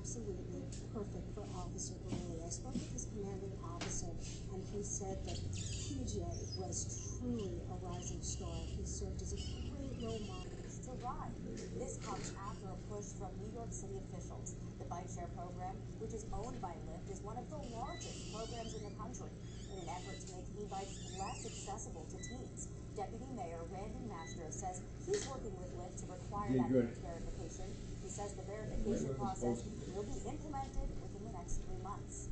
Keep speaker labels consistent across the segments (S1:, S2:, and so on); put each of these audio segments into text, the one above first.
S1: absolutely perfect for Officer Bailey. I spoke with his commanding officer, and he said that PJ was truly a rising star. He served as a great role model.
S2: To ride. This comes after a push from New York City officials. The bike share program, which is owned by Lyft, is one of the largest programs in the country in an effort to make e-bikes less accessible to teens. Deputy Mayor Randy Mastro says he's working with Lyft to require that verification. He says the verification process will be implemented within the next 3 months.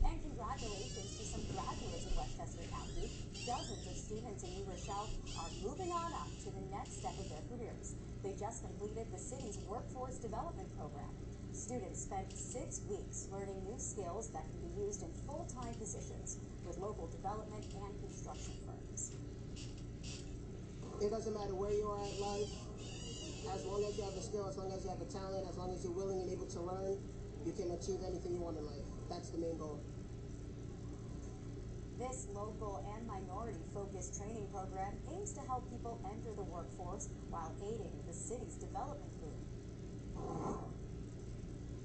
S2: And congratulations to some graduates in Westchester County. Dozens of students in New Rochelle are moving on up to the next step of their careers. They just completed the city's workforce development program. Students spent 6 weeks learning new skills that can be used in full-time positions with local development and construction firms.
S3: It doesn't matter where you are at life, as long as you have a skill, as long as you have a talent, as long as you're willing and able to learn, you can achieve anything you want in life. That's the main goal.
S2: This local and minority-focused training program aims to help people enter the workforce while aiding the city's development boom.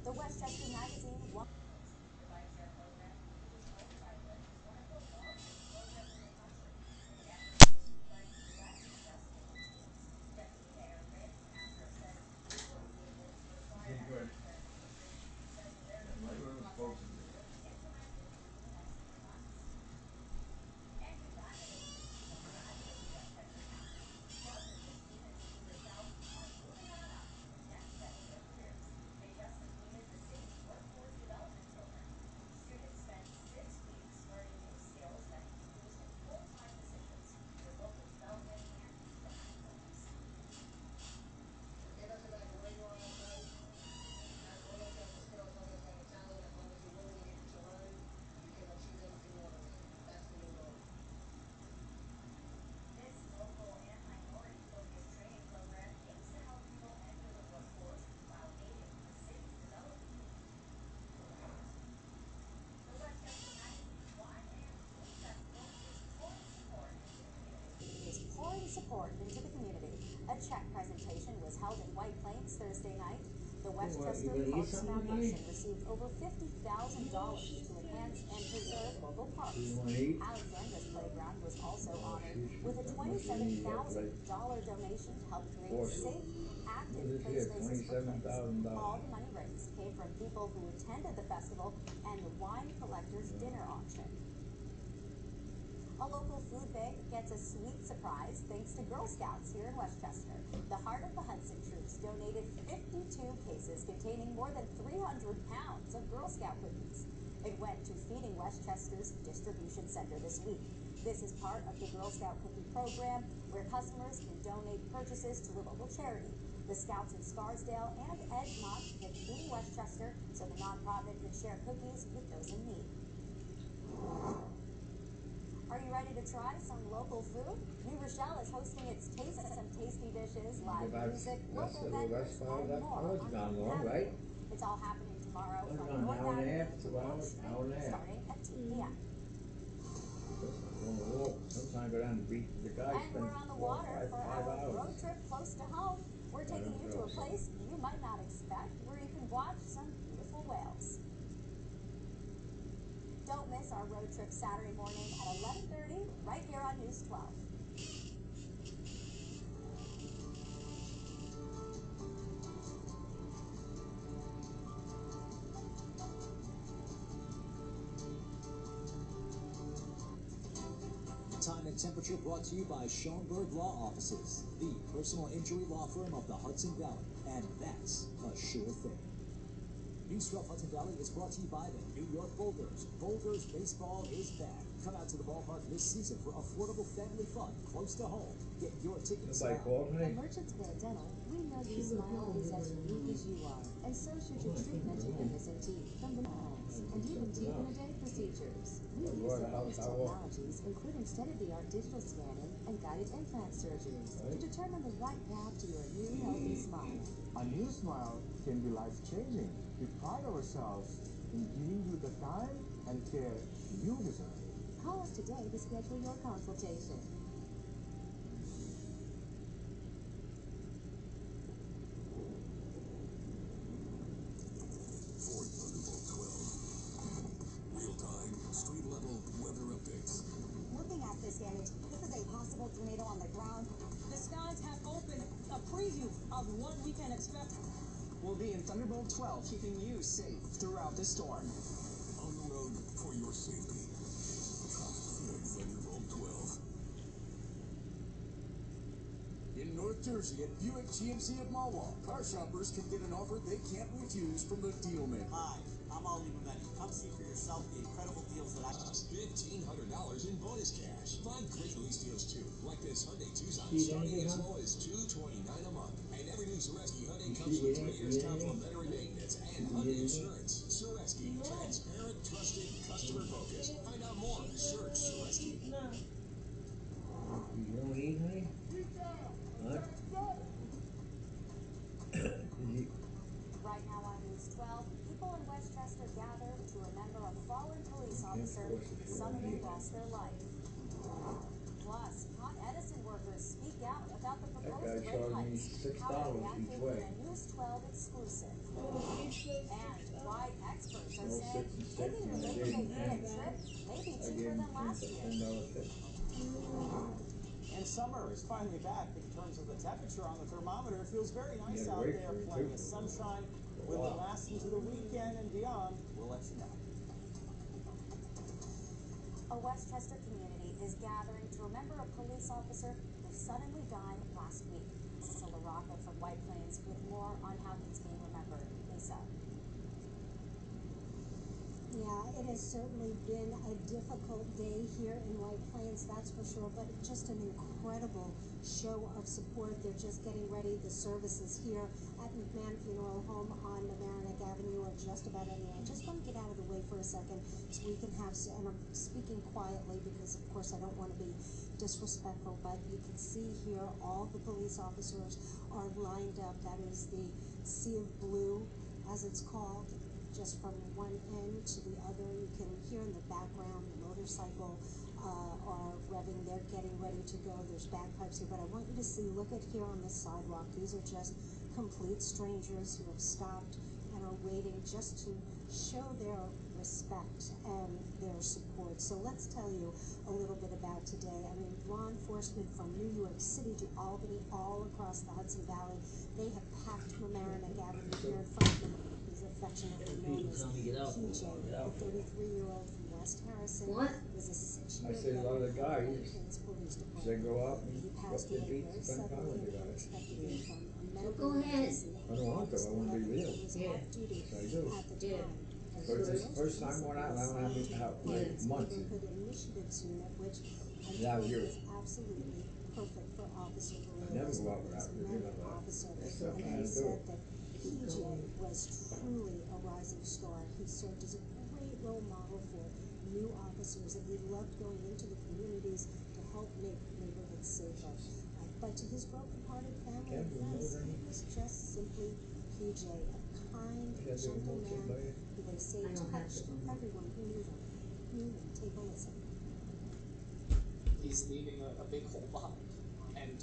S2: The Westchester Magazine won the bike share program, which is owned by Lyft, is one of the largest programs in the country. In an effort to make e-bikes less accessible to teens, Deputy Mayor Randy Mastro says he's working with Lyft to require that verification. He says the verification process will be implemented within the next 3 months. And congratulations to some graduates in Westchester County. Dozens of students in New Rochelle are moving on up to the next step of their careers. They just completed the city's workforce development program. Students spent 6 weeks learning new skills that can be used in full-time positions with local development and construction firms.
S3: It doesn't matter where you are at life, as long as you have a skill, as long as you have a talent, as long as you're willing and able to learn, you can achieve anything you want in life. That's the main goal.
S2: This local and minority-focused training program aims to help people enter the workforce while aiding the city's development boom. The Westchester Magazine Wine and Food Festival is pouring support into the community. A check presentation was held in White Plains Thursday night. The Westchester Parks Foundation received over $50,000 to enhance and preserve local parks. Alexandra's Playground was also honored with a $27,000 donation to help create safe, active play spaces for kids. All the money raised came from people who attended the festival and the Wine Collectors Dinner Auction. A local food bank gets a sweet surprise thanks to Girl Scouts here in Westchester. The Heart of the Hudson troops donated 52 cases containing more than 300 pounds of Girl Scout cookies. It went to Feeding Westchester's distribution center this week. This is part of the Girl Scout cookie program where customers can donate purchases to a local charity. The Scouts in Scarsdale and Edgemont picked Feeding Westchester so the nonprofit could share cookies with those in need. Are you ready to try some local food? New Rochelle is hosting its Taste Some Tasty Dishes, live music, local vendors, and more on Manhattan.
S4: Right?
S2: It's all happening tomorrow from
S4: An
S2: North
S4: hour and a
S2: Avenue
S4: half,
S2: to
S4: 2
S2: Wall
S4: hours,
S2: Street,
S4: hour and a half.
S2: starting at 2 p.m.
S4: On the walk. Sometimes go down the beach with the guys.
S2: And we're on the water for our road trip close to home. We're taking you to a place you might not expect where you can watch some beautiful whales. Don't miss our road trip Saturday morning at 11:30 right here on News 12.
S5: Time and temperature brought to you by Schoenberg Law Offices, the personal injury law firm of the Hudson Valley. And that's a sure thing. News 12 Hudson Valley is brought to you by the New York Boulders. Boulders baseball is back. Come out to the ballpark this season for affordable family fun close to home. Get your tickets now.
S1: At Merchantsville Dental, we know your smile is as unique as you are, and so should your treatment of your missing teeth from the malls and even teeth-in-a-day procedures. We use advanced technologies, including state-of-the-art digital scanning and guided implant surgeries, to determine the right path to your new healthy smile.
S6: A new smile can be life-changing. We pride ourselves in giving you the time and care you deserve.
S1: Call us today to schedule your consultation.
S7: and Thunderbolt 12, keeping you safe throughout the storm.
S8: On the road for your safety. Ford Thunderbolt 12. In North Jersey at Buick GMC of Mahwah, car shoppers can get an offer they can't refuse from the deal maker.
S9: Hi, I'm Ali Mehmedi. Come see for yourself the incredible deals that I have.
S8: $1,500 in bonus cash. Find great lease deals too, like this Hyundai Tucson starting as low as $229 a month. And every new Sureski Hyundai comes with 3 years complimentary maintenance and Hyundai insurance. Sureski, transparent, trusted, customer focused. Find out more. Search Sureski.
S4: You don't eat, honey? Huh?
S2: Right now on News 12, people in Westchester gather to remember a fallen police officer who suddenly lost their life. Plus, Con Edison workers speak out about the proposed rate hikes. How they reacted in a News 12 exclusive. And why experts are saying taking your Labor Day weekend trip may be cheaper than last year.
S10: And summer is finally back in terms of the temperature on the thermometer. It feels very nice out there, plenty of sunshine. Will it last into the weekend and beyond? We'll let you know.
S2: A Westchester community is gathering to remember a police officer who suddenly died last week. Lisa LaRocca from White Plains with more on how he's being remembered. Lisa.
S11: Yeah, it has certainly been a difficult day here in White Plains, that's for sure, but just an incredible show of support. They're just getting ready. The services here at McMahon Funeral Home on Mamaroneck Avenue are just about ending. I just want to get out of the way for a second so we can have, and I'm speaking quietly because of course I don't want to be disrespectful, but you can see here all the police officers are lined up. That is the sea of blue, as it's called. Just from one end to the other, you can hear in the background the motorcycle are revving. They're getting ready to go. There's bagpipes here, but I want you to see, look at here on the sidewalk. These are just complete strangers who have stopped and are waiting just to show their respect and their support. So let's tell you a little bit about today. I mean, law enforcement from New York City to Albany, all across the Hudson Valley, they have packed Mamaroneck Avenue here in front of them. Affectionately known as PJ, a 33-year-old from West Harrison, was a 6-year police department.
S4: They go out and
S11: He passed
S4: their
S11: away
S4: beats
S11: very
S4: spend time
S11: suddenly
S4: with the
S11: and
S4: guy.
S11: unexpectedly from a medical
S12: Go ahead.
S11: emergency.
S4: I don't want to, I want to be real.
S11: He was off duty
S4: So I do.
S11: at the time. And
S4: But
S11: he
S4: it's
S11: was
S4: the first time when I haven't out like months.
S11: Neighborhood Initiatives Unit, which I
S4: Yeah,
S11: told
S4: you're-
S11: is absolutely perfect for Officer Barilla.
S4: I never go out without
S11: He's a
S4: you, you know
S11: medical
S4: that.
S11: officer,
S4: That's what
S11: and
S4: I'm
S11: he
S4: trying to do.
S11: said that PJ was truly a rising star. He served as a great role model for new officers, and he loved going into the communities to help make neighborhoods safer. But to his broken-hearted family and friends, he was just simply PJ, a kind, gentle man who they say touched everyone who knew him. Take a listen.
S10: He's leaving a big hole behind, and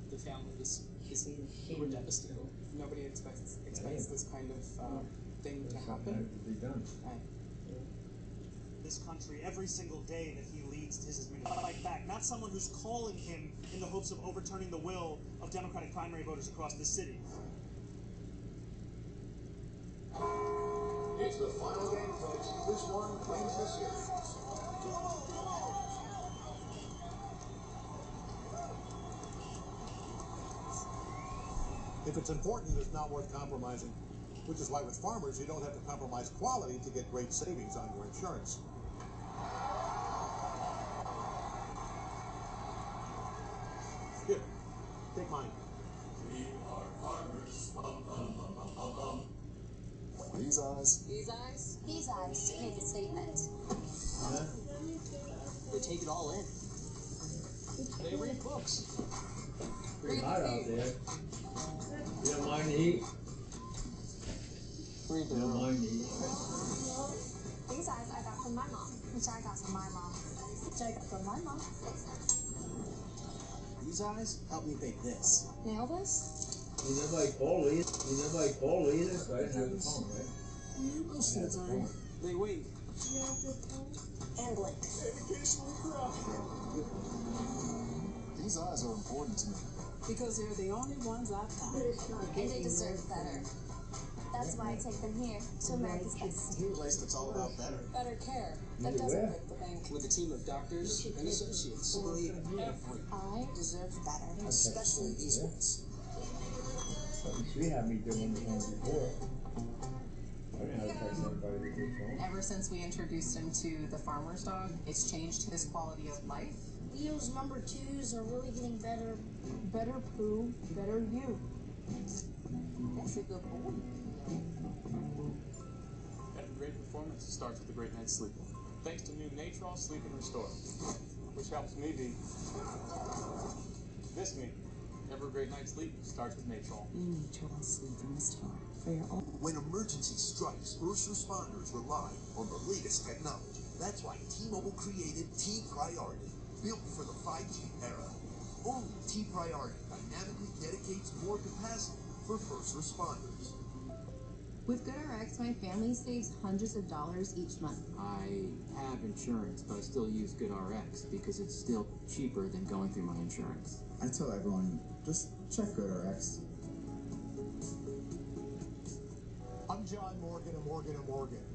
S10: the families who were devastated. Nobody expects this kind of thing to happen.
S4: To be done.
S9: This country every single day that he leads his administration. Fight back, not someone who's calling him in the hopes of overturning the will of Democratic primary voters across the city.
S8: It's the final game, folks. This one claims the series.
S13: If it's important, it's not worth compromising. Which is why with farmers, you don't have to compromise quality to get great savings on your insurance. Here, take mine.
S8: We are farmers. These eyes.
S2: These eyes? These eyes make a statement.
S10: They take it all in. They read books.
S4: Pretty hot out there. You don't mind the heat?
S10: Read the
S4: You don't
S10: room.
S4: mind the heat?
S12: These eyes I got from my mom, which I got from my mom, which I got from my mom.
S9: These eyes help me bake this.
S12: Nail this?
S4: You never like Paul either. So I didn't have the phone, right? I had the phone.
S10: They wait.
S12: And blink.
S8: These eyes are important to me.
S14: Because they're the only ones I've got.
S2: And they deserve better. That's
S12: is why I take them here to America's Best.
S13: A place that's all about better.
S12: Better care that doesn't break the bank.
S7: With a team of doctors and associates who believe every
S12: I deserve better.
S7: especially these ones.
S4: Something she had me doing before. I didn't have to text anybody with your phone.
S14: Ever since we introduced him to the farmer's dog, it's changed his quality of life.
S11: Leo's number 2s are really getting better.
S1: Better poo, better you. That's a good boy.
S15: Every great performance starts with a great night's sleep. Thanks to new Natrol Sleep and Restore, which helps me be this me. Every great night's sleep starts with Natrol.
S1: Natrol Sleep and Restore for your own.
S16: When emergency strikes, first responders rely on the latest technology. That's why T-Mobile created T-Priority, built for the 5G era. Only T-Priority dynamically dedicates more capacity for first responders.
S14: With GoodRx, my family saves hundreds of dollars each month.
S17: I have insurance, but I still use GoodRx because it's still cheaper than going through my insurance.
S18: I tell everyone, just check GoodRx.
S13: I'm John Morgan of Morgan & Morgan.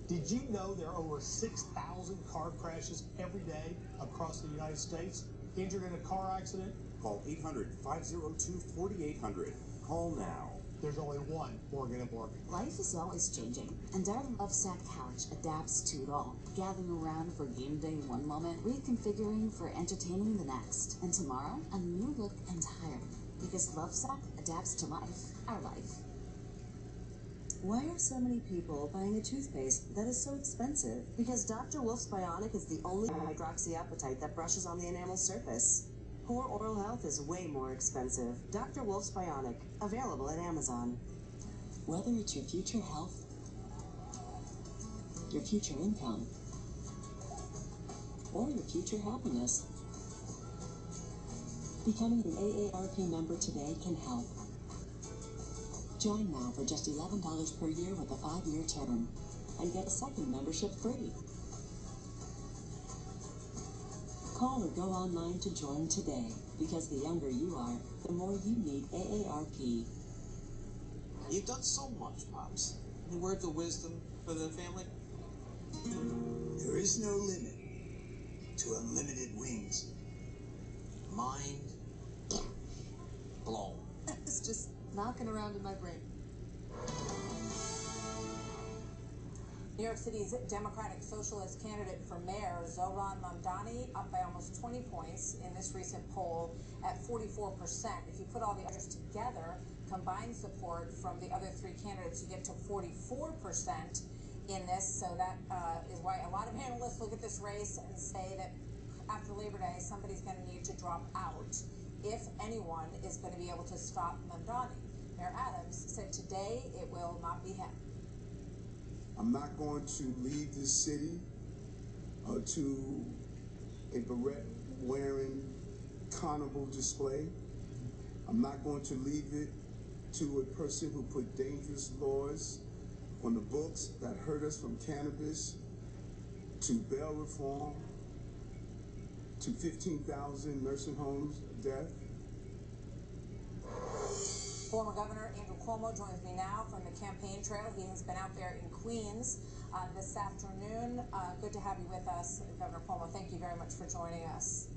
S13: Did you know there are over 6,000 car crashes every day across the United States? Injured in a car accident?
S19: Call 800-502-4800. Call now.
S13: There's only one Morgan & Morgan.
S1: Life is always changing, and our Lovesac couch adapts to it all. Gathering around for game day one moment, reconfiguring for entertaining the next. And tomorrow, a new look entirely. Because Lovesac adapts to life, our life.
S20: Why are so many people buying a toothpaste that is so expensive? Because Dr. Wolf's Bionic is the only hydroxyapatite that brushes on the enamel surface. Poor oral health is way more expensive. Dr. Wolf's Bionic, available at Amazon.
S21: Whether it's your future health, your future income, or your future happiness, becoming an AARP member today can help. Join now for just $11 per year with a 5-year term, and get a second membership free. Call or go online to join today, because the younger you are, the more you need AARP.
S7: You've done so much, Pops. Any words of wisdom for the family?
S16: There is no limit to unlimited wings.
S7: Mind blown.
S1: It's just knocking around in my brain.
S2: New York City's Democratic Socialist candidate for mayor, Zohran Mamdani, up by almost 20 points in this recent poll at 44%. If you put all the others together, combined support from the other 3 candidates, you get to 44% in this. So that is why a lot of analysts look at this race and say that after Labor Day, somebody's going to need to drop out if anyone is going to be able to stop Mamdani. Mayor Adams said today it will not be him.
S22: I'm not going to lead this city to a beret-wearing carnival display. I'm not going to leave it to a person who put dangerous laws on the books that hurt us, from cannabis to bail reform to 15,000 nursing homes death.
S2: Former Governor Andrew Cuomo joins me now from the campaign trail. He has been out there in Queens this afternoon. Good to have you with us, Governor Cuomo. Thank you very much for joining us.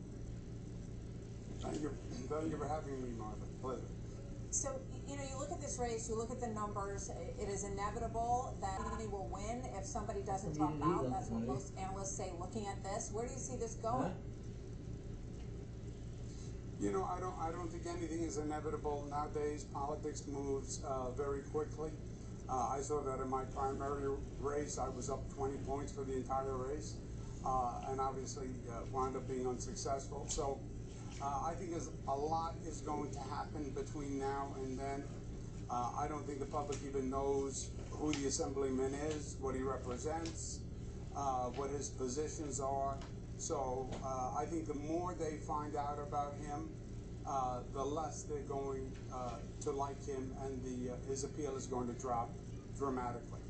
S23: Thank you. Thank you for having me, Martha. Pleasure.
S2: So, you know, you look at this race, you look at the numbers, it is inevitable that somebody will win if somebody doesn't drop out. That's what most analysts say looking at this. Where do you see this going?
S23: You know, I don't think anything is inevitable nowadays. Politics moves very quickly. I saw that in my primary race. I was up 20 points for the entire race, and obviously wound up being unsuccessful. So I think a lot is going to happen between now and then. I don't think the public even knows who the Assemblyman is, what he represents, what his positions are. So I think the more they find out about him, the less they're going to like him, and his appeal is going to drop dramatically.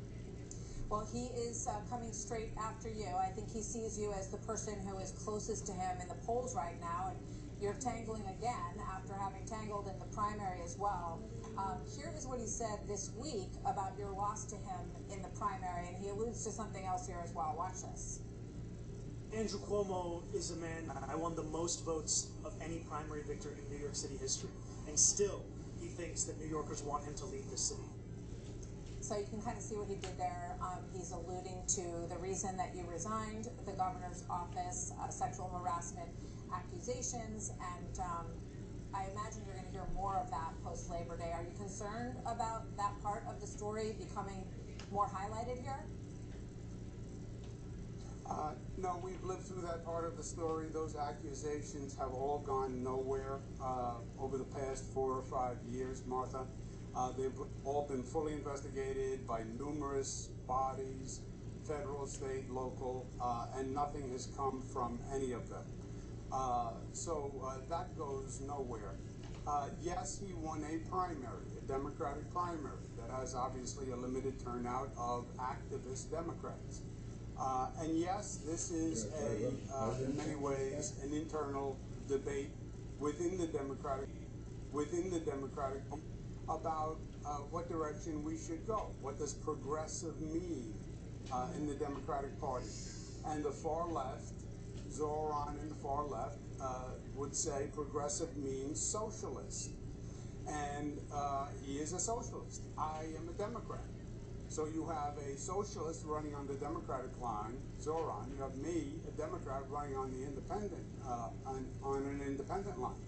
S2: Well, he is coming straight after you. I think he sees you as the person who is closest to him in the polls right now, and you're tangling again after having tangled in the primary as well. Here is what he said this week about your loss to him in the primary, and he alludes to something else here as well. Watch this.
S9: Andrew Cuomo is a man. I won the most votes of any primary victor in New York City history, and still he thinks that New Yorkers want him to leave the city.
S2: So you can kind of see what he did there. He's alluding to the reason that you resigned the governor's office, sexual harassment accusations, and I imagine you're going to hear more of that post-Labor Day. Are you concerned about that part of the story becoming more highlighted here?
S23: No, we've lived through that part of the story. Those accusations have all gone nowhere over the past 4 or 5 years, Martha. They've all been fully investigated by numerous bodies, federal, state, local, and nothing has come from any of them. So that goes nowhere. Yes, he won a primary, a Democratic primary, that has obviously a limited turnout of activist Democrats. And yes, this is in many ways an internal debate within the Democratic about what direction we should go. What does progressive mean in the Democratic Party? And the far left, Zoran and the far left, would say progressive means socialist. And he is a socialist. I am a Democrat. So you have a socialist running on the Democratic line, Zoran. You have me, a Democrat, running on the independent, on an independent line.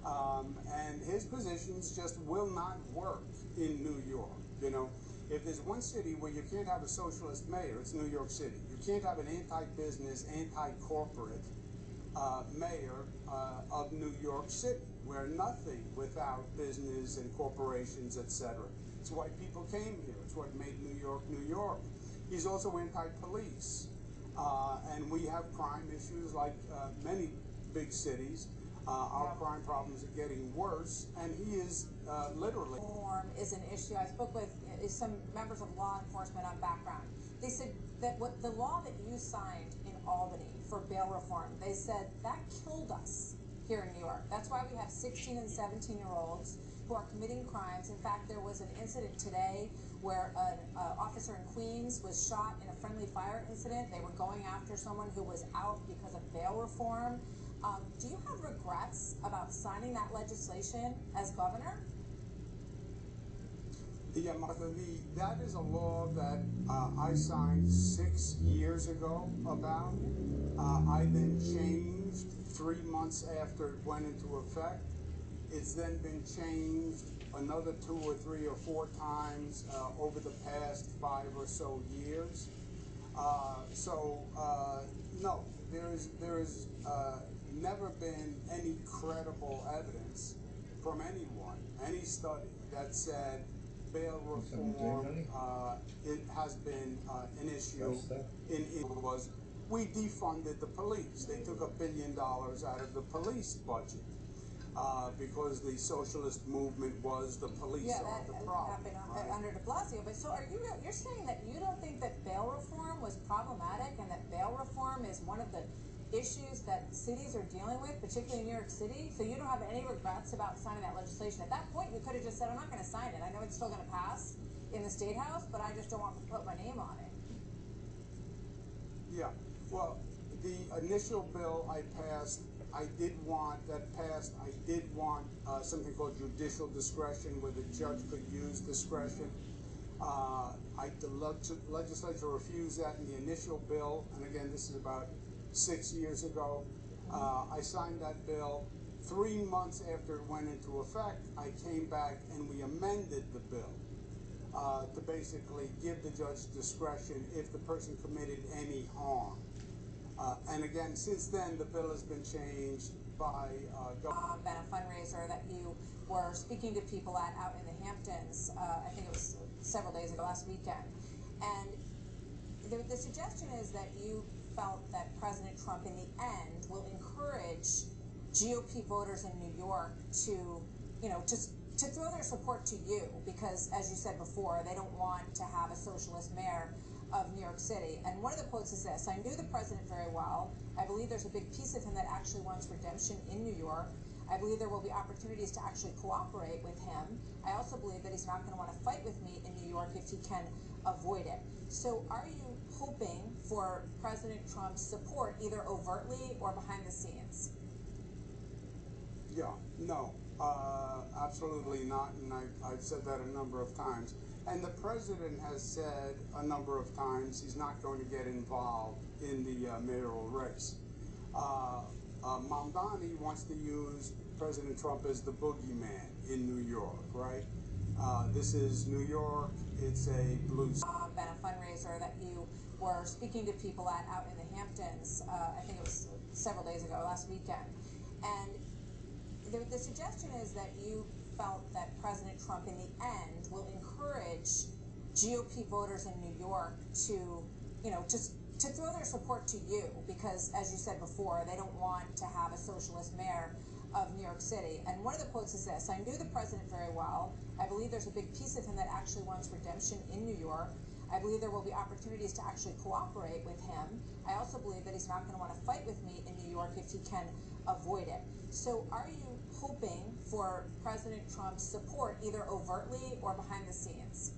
S23: And his positions just will not work in New York. You know, if there's one city where you can't have a socialist mayor, it's New York City. You can't have an anti-business, anti-corporate mayor of New York City. We're nothing without business and corporations, etc. It's why people came here. It's what made New York, New York. He's also anti-police. And we have crime issues like many big cities. Our crime problems are getting worse, and he is literally...
S2: Reform is an issue. I spoke with some members of law enforcement on background. They said that what the law that you signed in Albany for bail reform, they said that killed us here in New York. That's why we have 16 and 17-year-olds who are committing crimes. In fact, there was an incident today where an officer in Queens was shot in a friendly fire incident. They were going after someone who was out because of bail reform. Do you have regrets about signing that legislation as governor?
S23: Yeah, Martha, that is a law that I signed 6 years ago about. I then changed 3 months after it went into effect. It's then been changed another 2 or 3 or 4 times over the past 5 or so years. No, there is never been any credible evidence from anyone, any study that said bail reform it has been an issue. We defunded the police. They took $1 billion out of the police budget because the socialist movement was the police are the problem.
S2: Yeah, that happened
S23: right?
S2: under de Blasio. But so you're saying that you don't think that bail reform was problematic and that bail reform is one of the issues that cities are dealing with, particularly in New York City? So you don't have any regrets about signing that legislation? At that point, you could have just said, I'm not going to sign it. I know it's still going to pass in the State House, but I just don't want to put my name on it.
S23: Yeah, well, the initial bill I passed, I did want something called judicial discretion, where the judge could use discretion. The legislature refused that in the initial bill, and again, this is about 6 years ago. I signed that bill. 3 months after it went into effect, I came back and we amended the bill to basically give the judge discretion if the person committed any harm. And again, since then, the bill has been changed by
S2: been a fundraiser that you were speaking to people at out in the Hamptons. I think it was several days ago, last weekend. And the suggestion is that you felt that President Trump, in the end, will encourage GOP voters in New York to, to throw their support to you, because, as you said before, they don't want to have a socialist mayor of New York City. And one of the quotes is this: I knew the president very well. I believe there's a big piece of him that actually wants redemption in New York. I believe there will be opportunities to actually cooperate with him. I also believe that he's not going to want to fight with me in New York if he can avoid it. So are you hoping for President Trump's support, either overtly or behind the scenes?
S23: Yeah, no, absolutely not, and I've said that a number of times. And the president has said a number of times he's not going to get involved in the mayoral race. Mamdani wants to use President Trump as the boogeyman in New York, right? This is New York, it's a blue...
S2: Been a fundraiser that you were speaking to people at out in the Hamptons, I think it was several days ago, last weekend. And the suggestion is that you felt that President Trump in the end will encourage GOP voters in New York to, you know, to throw their support to you because, as you said before, they don't want to have a socialist mayor of New York City. And one of the quotes is this: "I knew the president very well. I believe there's a big piece of him that actually wants redemption in New York. I believe there will be opportunities to actually cooperate with him. I also believe that he's not going to want to fight with me in New York if he can avoid it." So are you hoping for President Trump's support, either overtly or behind the scenes?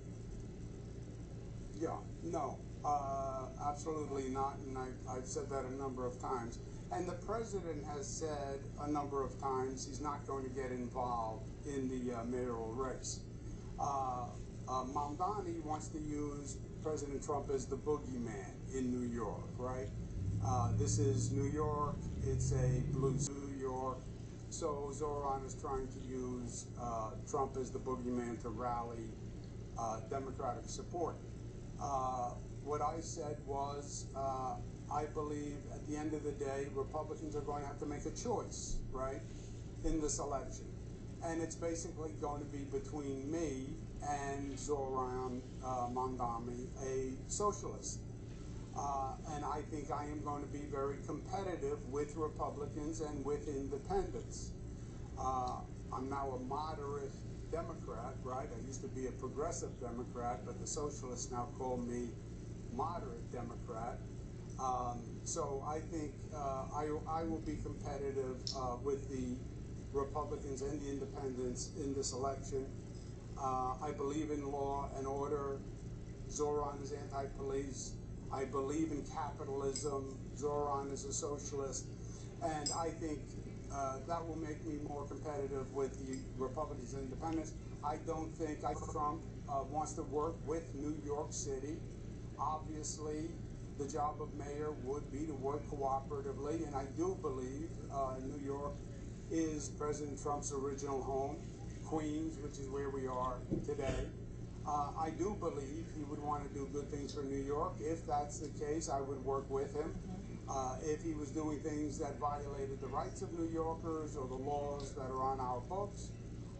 S23: Yeah, no, absolutely not, and I've said that a number of times. And the president has said a number of times he's not going to get involved in the mayoral race. Mamdani wants to use President Trump as the boogeyman in New York, right? This is New York, it's a blue New York, so Zoran is trying to use Trump as the boogeyman to rally Democratic support. What I said was, I believe at the end of the day, Republicans are going to have to make a choice, right, in this election. And it's basically going to be between me and Zoran Mamdani, a socialist. And I think I am going to be very competitive with Republicans and with independents. I'm now a moderate Democrat, right? I used to be a progressive Democrat, but the socialists now call me moderate Democrat. So I think I will be competitive with the Republicans and the independents in this election. I believe in law and order. Zoran is anti-police. I believe in capitalism. Zoran is a socialist. And I think that will make me more competitive with the Republicans and independents. I don't think Trump wants to work with New York City. Obviously, the job of mayor would be to work cooperatively, and I do believe New York is President Trump's original home, Queens, which is where we are today. I do believe he would want to do good things for New York. If that's the case, I would work with him. If he was doing things that violated the rights of New Yorkers or the laws that are on our books,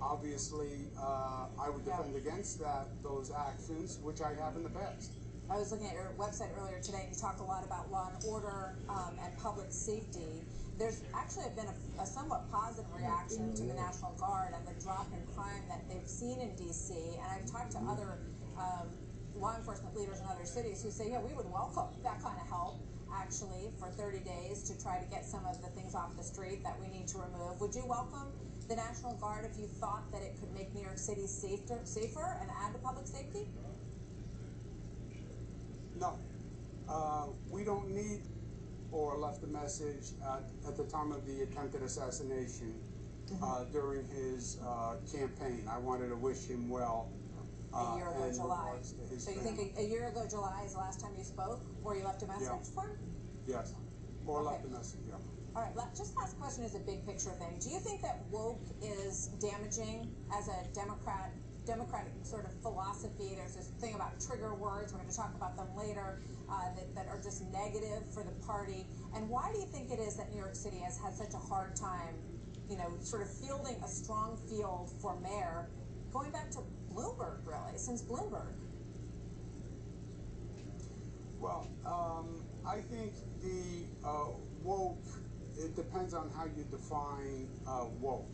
S23: obviously I would defend against those actions, which I have in the past.
S2: I was looking at your website earlier today, and you talked a lot about law and order and public safety. There's actually been a somewhat positive reaction to the National Guard and the drop in crime that they've seen in D.C. And I've talked to other law enforcement leaders in other cities who say, yeah, we would welcome that kind of help, actually, for 30 days to try to get some of the things off the street that we need to remove. Would you welcome the National Guard if you thought that it could make New York City safer and add to public safety?
S23: No. We don't need or left a message at the time of the attempted assassination during his campaign. I wanted to wish him well.
S2: A year ago, July. So you think a year ago, July is the last time you spoke, or you left a message for him?
S23: Yes. Or left a message, yeah.
S2: All right, just last question is a big picture thing. Do you think that woke is damaging as a democratic sort of philosophy? There's this thing about trigger words, we're going to talk about them later, that are just negative for the party. And why do you think it is that New York City has had such a hard time, you know, sort of fielding a strong field for mayor, going back to Bloomberg, really, since Bloomberg?
S23: Well, I think the woke, it depends on how you define woke.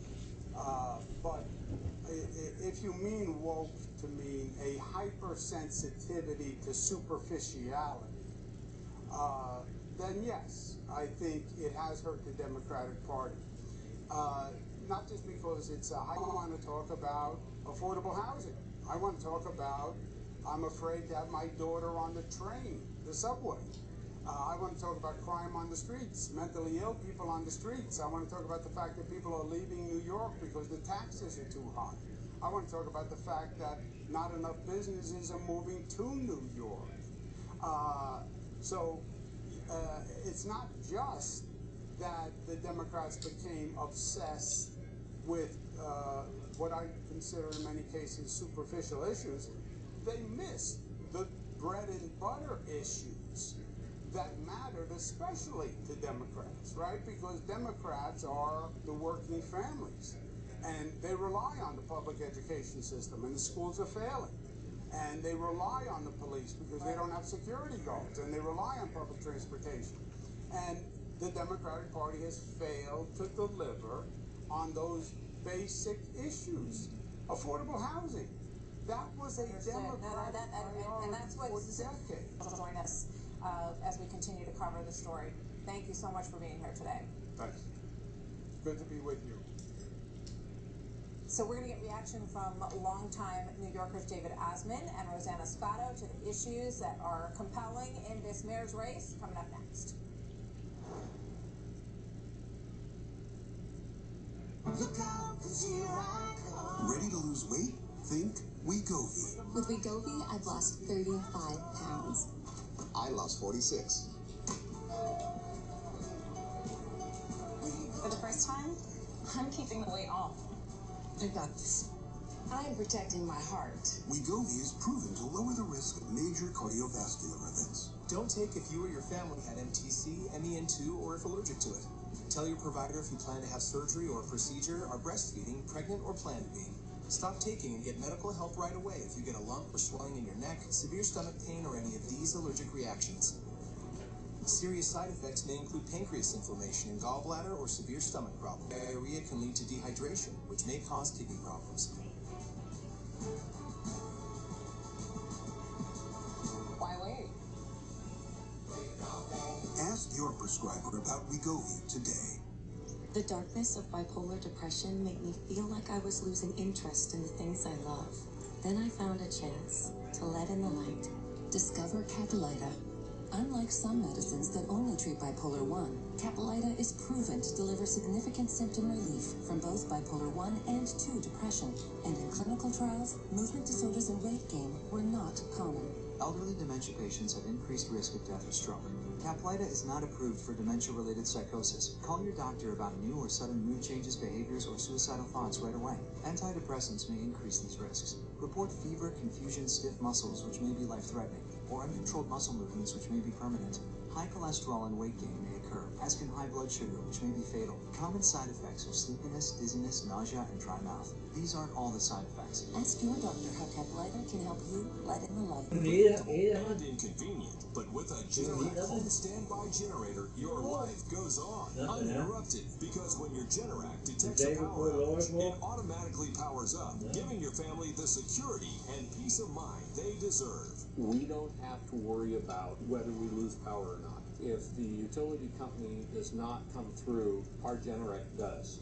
S23: But if you mean woke to mean a hypersensitivity to superficiality, then yes, I think it has hurt the Democratic Party. not just because it's I want to talk about affordable housing. I want to talk about I'm afraid to have my daughter on the train, the subway. I want to talk about crime on the streets, mentally ill people on the streets. I want to talk about the fact that people are leaving New York because the taxes are too high. I want to talk about the fact that not enough businesses are moving to New York. So it's not just that the Democrats became obsessed with what I consider in many cases superficial issues. They missed the bread and butter issues that mattered especially to Democrats, right? Because Democrats are the working families, and they rely on the public education system, and the schools are failing. And they rely on the police because they don't have security guards, and they rely on public transportation. And the Democratic Party has failed to deliver on those basic issues. Affordable housing. That was a Democratic priority
S2: and that's
S23: for
S2: what's
S23: decades.
S2: Join us as we continue to cover the story. Thank you so much for being here today.
S23: Thanks. Good to be with you.
S2: So we're going to get reaction from longtime New Yorkers David Asman and Rosanna Spatto to the issues that are compelling in this mayor's race, coming up next.
S16: Look out, 'cause here I come. Ready to lose weight? Think Wegovy.
S3: With Wegovy, I've lost 35 pounds.
S16: I lost 46.
S14: For the first time, I'm keeping the weight off.
S3: I got this. I'm protecting my heart.
S16: Wegovy is proven to lower the risk of major cardiovascular events.
S5: Don't take if you or your family had MTC, MEN2, or if allergic to it. Tell your provider if you plan to have surgery or a procedure, are breastfeeding, pregnant, or plan to be. Stop taking and get medical help right away if you get a lump or swelling in your neck, severe stomach pain, or any of these allergic reactions. Serious side effects may include pancreas inflammation and gallbladder or severe stomach problems. Diarrhea can lead to dehydration, which may cause kidney problems.
S14: Why wait?
S16: Ask your prescriber about Wegovy today.
S21: The darkness of bipolar depression made me feel like I was losing interest in the things I love. Then I found a chance to let in the light.
S3: Discover Capilita. Unlike some medicines that only treat bipolar 1, Capilita is proven to deliver significant symptom relief from both bipolar 1 and 2 depression. And in clinical trials, movement disorders and weight gain were not common.
S19: Elderly dementia patients have increased risk of death or stroke. Capilita is not approved for dementia-related psychosis. Call your doctor about new or sudden mood changes, behaviors, or suicidal thoughts right away. Antidepressants may increase these risks. Report fever, confusion, stiff muscles, which may be life-threatening, or uncontrolled muscle movements, which may be permanent. High cholesterol and weight gain may occur, as can high blood sugar, which may be fatal. Common side effects are sleepiness, dizziness, nausea, and dry mouth. These aren't all the side effects.
S3: Ask your doctor how Capilita can help you let in the light.
S8: And inconvenient, but with a Generac home standby generator, your life goes on uninterrupted. Because when your Generac detects a power outage, it automatically powers up, giving your family the security and peace of mind they deserve.
S24: We don't have to worry about whether we lose power or not. If the utility company does not come through, our Generac does.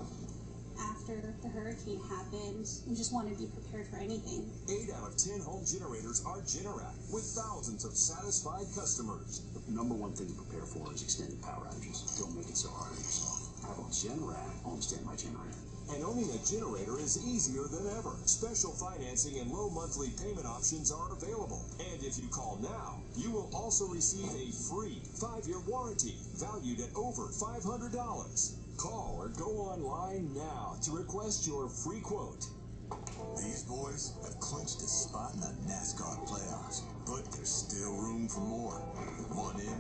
S12: After the hurricane happened, you just want to be prepared for anything.
S8: 8 out of 10 home generators are Generac, with thousands of satisfied customers.
S25: The number one thing to prepare for is extended power outages. Don't make it so hard on yourself. Have a Generac home standby generator.
S8: And owning a generator is easier than ever. Special financing and low monthly payment options are available. And if you call now, you will also receive a free 5-year warranty valued at over $500. Call or go online now to request your free quote.
S16: These boys have clinched a spot in the NASCAR playoffs, but there's still room for more. One in,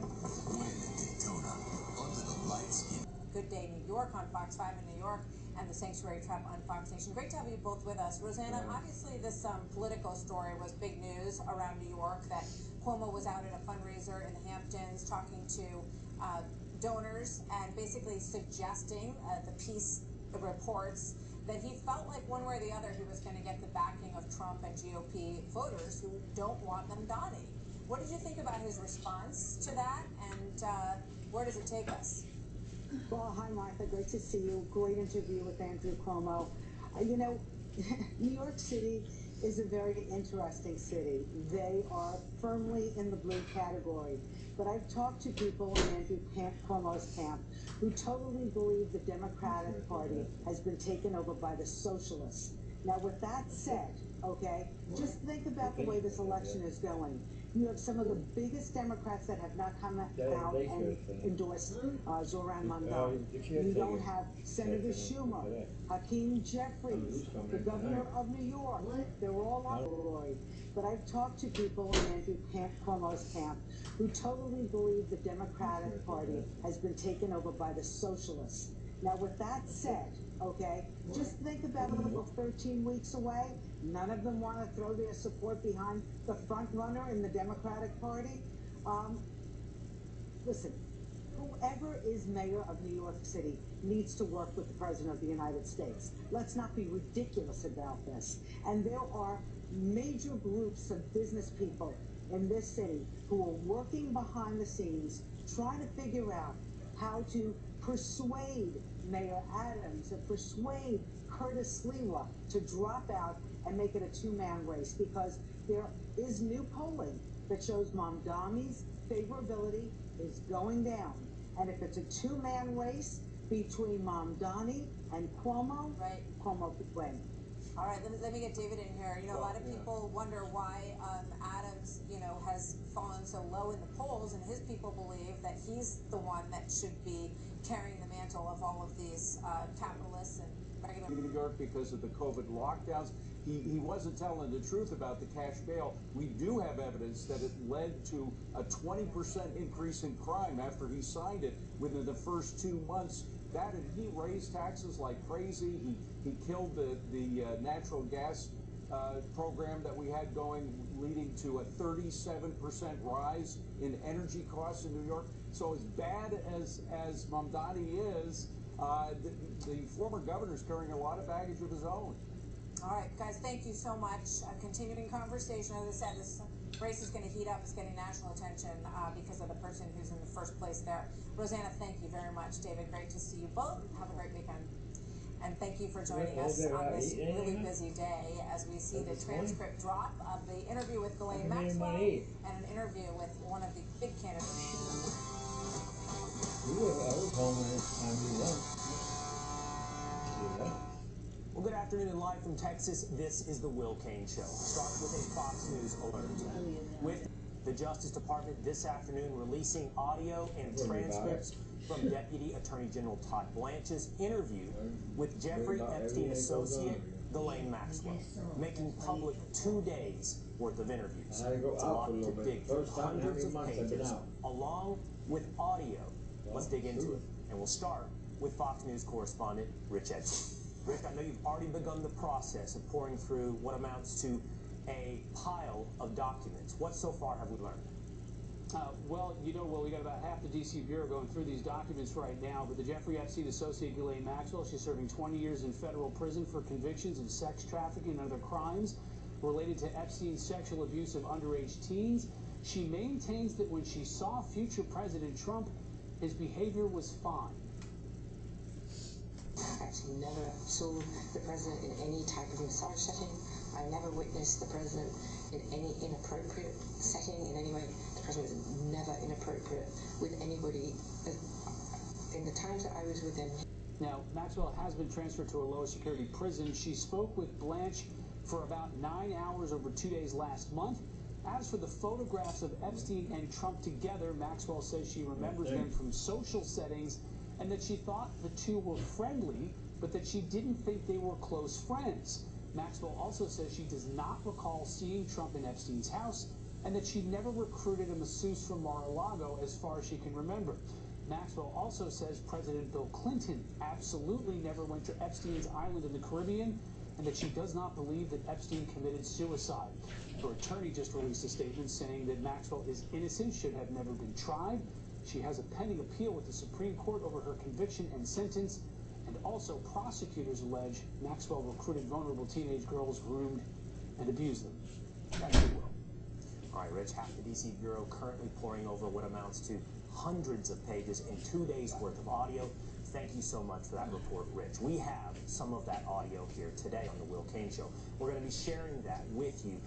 S16: win at Daytona, under the lights in.
S2: Good Day New York on Fox 5 in New York and the Sanctuary Trap on Fox Nation. Great to have you both with us. Rosanna, obviously this Politico story was big news around New York, that Cuomo was out at a fundraiser in the Hamptons talking to donors and basically suggesting, the piece reports, that he felt like one way or the other he was going to get the backing of Trump and GOP voters who don't want them Donnie. What did you think about his response to that, and where does it take us?
S4: Well, hi, Martha. Great to see you. Great interview with Andrew Cuomo. You know, New York City is a very interesting city. They are firmly in the blue category. But I've talked to people in Andrew Cuomo's camp who totally believe the Democratic Party has been taken over by the socialists. Now, with that said, okay, just think about the way this election is going. You have some of the biggest Democrats that have not come out and endorsed Zoran Mamdani. You don't have Senator Schumer, Hakeem Jeffries, the governor of New York. They're all on board. But I've talked to people in Andrew Cuomo's camp who totally believe the Democratic Party has been taken over by the socialists. Now, with that said, okay, just think about it. 13 weeks away. None of them want to throw their support behind the front runner in the Democratic Party. Listen, whoever is mayor of New York City needs to work with the President of the United States. Let's not be ridiculous about this. And there are major groups of business people in this city who are working behind the scenes, trying to figure out how to persuade Mayor Adams and persuade Curtis Sliwa to drop out and make it a two-man race, because there is new polling that shows Mamdani's favorability is going down. And if it's a two-man race between Mamdani and Cuomo, Cuomo could win.
S2: All right, let me get David in here. You know, a lot of people wonder why Adams, you know, has fallen so low in the polls, and his people believe that he's the one that should be carrying the mantle of all of these capitalists and regular.
S6: In New York, because of the COVID lockdowns, he wasn't telling the truth about the cash bail. We do have evidence that it led to a 20% increase in crime after he signed it within the first 2 months. That, and he raised taxes like crazy. He killed the natural gas program that we had going, leading to a 37% rise in energy costs in New York. So as bad as Mamdani is, the former governor's carrying a lot of baggage of his own.
S2: All right, guys, thank you so much. Continuing conversation. As I said, this race is going to heat up. It's getting national attention because of the person who's in the first place there. Rosanna, thank you very much. David, great to see you both. Have a great weekend. And thank you for joining us on this really busy day as we see the transcript drop of the interview with Ghislaine Maxwell and an interview with one of the big candidates.
S10: Well, good afternoon and live from Texas, this is the Will Cain Show. Start with a Fox News alert. With the Justice Department this afternoon releasing audio and transcripts from Deputy Attorney General Todd Blanche's interview with Jeffrey Epstein associate Ghislaine Maxwell, making public 2 days worth of interviews. It's a lot to dig through, hundreds of pages, along with audio. Let's dig into it, and we'll start with Fox News correspondent Rich Edson. Rick, I know you've already begun the process of pouring through what amounts to a pile of documents. What so far have we learned?
S11: Well, we got about half the D.C. Bureau going through these documents right now, but the Jeffrey Epstein associate Ghislaine Maxwell, she's serving 20 years in federal prison for convictions of sex trafficking and other crimes related to Epstein's sexual abuse of underage teens. She maintains that when she saw future President Trump, his behavior was fine.
S21: I actually never saw the president in any type of massage setting. I never witnessed the president in any inappropriate setting in any way. The president was never inappropriate with anybody in the times that I was with him.
S11: Now, Maxwell has been transferred to a lower security prison. She spoke with Blanche for about 9 hours over 2 days last month. As for the photographs of Epstein and Trump together, Maxwell says she remembers them from social settings and that she thought the two were friendly, but that she didn't think they were close friends. Maxwell also says she does not recall seeing Trump in Epstein's house and that she never recruited a masseuse from Mar-a-Lago as far as she can remember. Maxwell also says President Bill Clinton absolutely never went to Epstein's island in the Caribbean and that she does not believe that Epstein committed suicide. Her attorney just released a statement saying that Maxwell is innocent, should have never been tried. She has a pending appeal with the Supreme Court over her conviction and sentence, and also prosecutors allege Maxwell recruited vulnerable teenage girls, groomed, and abused them. Back to Will.
S10: All right, Rich, half the D.C. Bureau currently poring over what amounts to hundreds of pages in 2 days' worth of audio. Thank you so much for that report, Rich. We have some of that audio here today on The Will Cain Show. We're going to be sharing that with you.